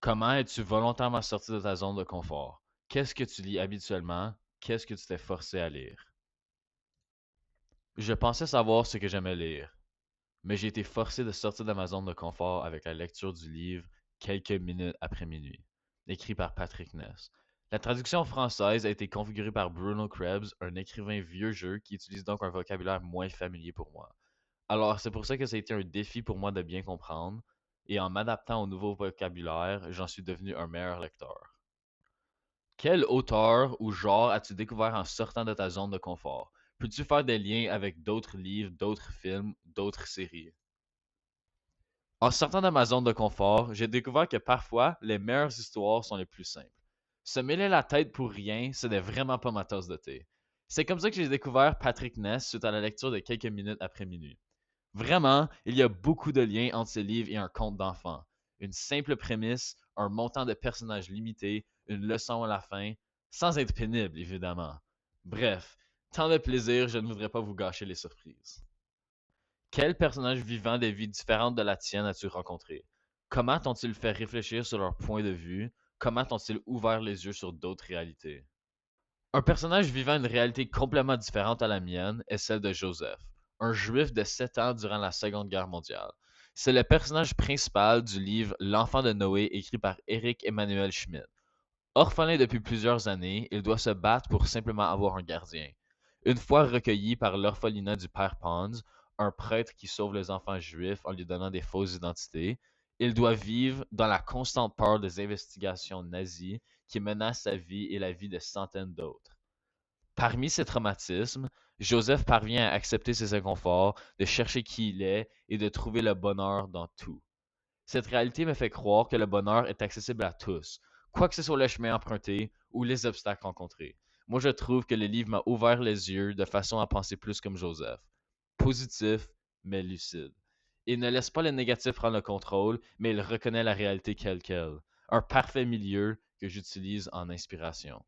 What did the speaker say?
Comment es-tu volontairement sorti de ta zone de confort? Qu'est-ce que tu lis habituellement? Qu'est-ce que tu t'es forcé à lire? Je pensais savoir ce que j'aimais lire, mais j'ai été forcé de sortir de ma zone de confort avec la lecture du livre Quelques minutes après minuit, écrit par Patrick Ness. La traduction française a été configurée par Bruno Krebs, un écrivain vieux jeu qui utilise donc un vocabulaire moins familier pour moi. Alors, c'est pour ça que ça a été un défi pour moi de bien comprendre, et en m'adaptant au nouveau vocabulaire, j'en suis devenu un meilleur lecteur. Quel auteur ou genre as-tu découvert en sortant de ta zone de confort? Peux-tu faire des liens avec d'autres livres, d'autres films, d'autres séries? En sortant de ma zone de confort, j'ai découvert que parfois, les meilleures histoires sont les plus simples. Se mêler la tête pour rien, ce n'est vraiment pas ma tasse de thé. C'est comme ça que j'ai découvert Patrick Ness suite à la lecture de quelques minutes après minuit. Vraiment, il y a beaucoup de liens entre ce livre et un conte d'enfant. Une simple prémisse, un montant de personnages limité, une leçon à la fin, sans être pénible, évidemment. Bref, tant de plaisir, je ne voudrais pas vous gâcher les surprises. Quel personnage vivant des vies différentes de la tienne as-tu rencontré? Comment t'ont-ils fait réfléchir sur leur point de vue? Comment t'ont-ils ouvert les yeux sur d'autres réalités? Un personnage vivant une réalité complètement différente à la mienne est celle de Joseph, un juif de 7 ans durant la Seconde Guerre mondiale. C'est le personnage principal du livre L'enfant de Noé écrit par Eric Emmanuel Schmidt. Orphelin depuis plusieurs années, il doit se battre pour simplement avoir un gardien. Une fois recueilli par l'orphelinat du père Pons, un prêtre qui sauve les enfants juifs en lui donnant des fausses identités, il doit vivre dans la constante peur des investigations nazies qui menacent sa vie et la vie de centaines d'autres. Parmi ces traumatismes, Joseph parvient à accepter ses inconforts, de chercher qui il est et de trouver le bonheur dans tout. Cette réalité me fait croire que le bonheur est accessible à tous, quoi que ce soit le chemin emprunté ou les obstacles rencontrés. Moi, je trouve que le livre m'a ouvert les yeux de façon à penser plus comme Joseph. Positif, mais lucide. Il ne laisse pas le négatif prendre le contrôle, mais il reconnaît la réalité quelle qu'elle. Un parfait milieu que j'utilise en inspiration.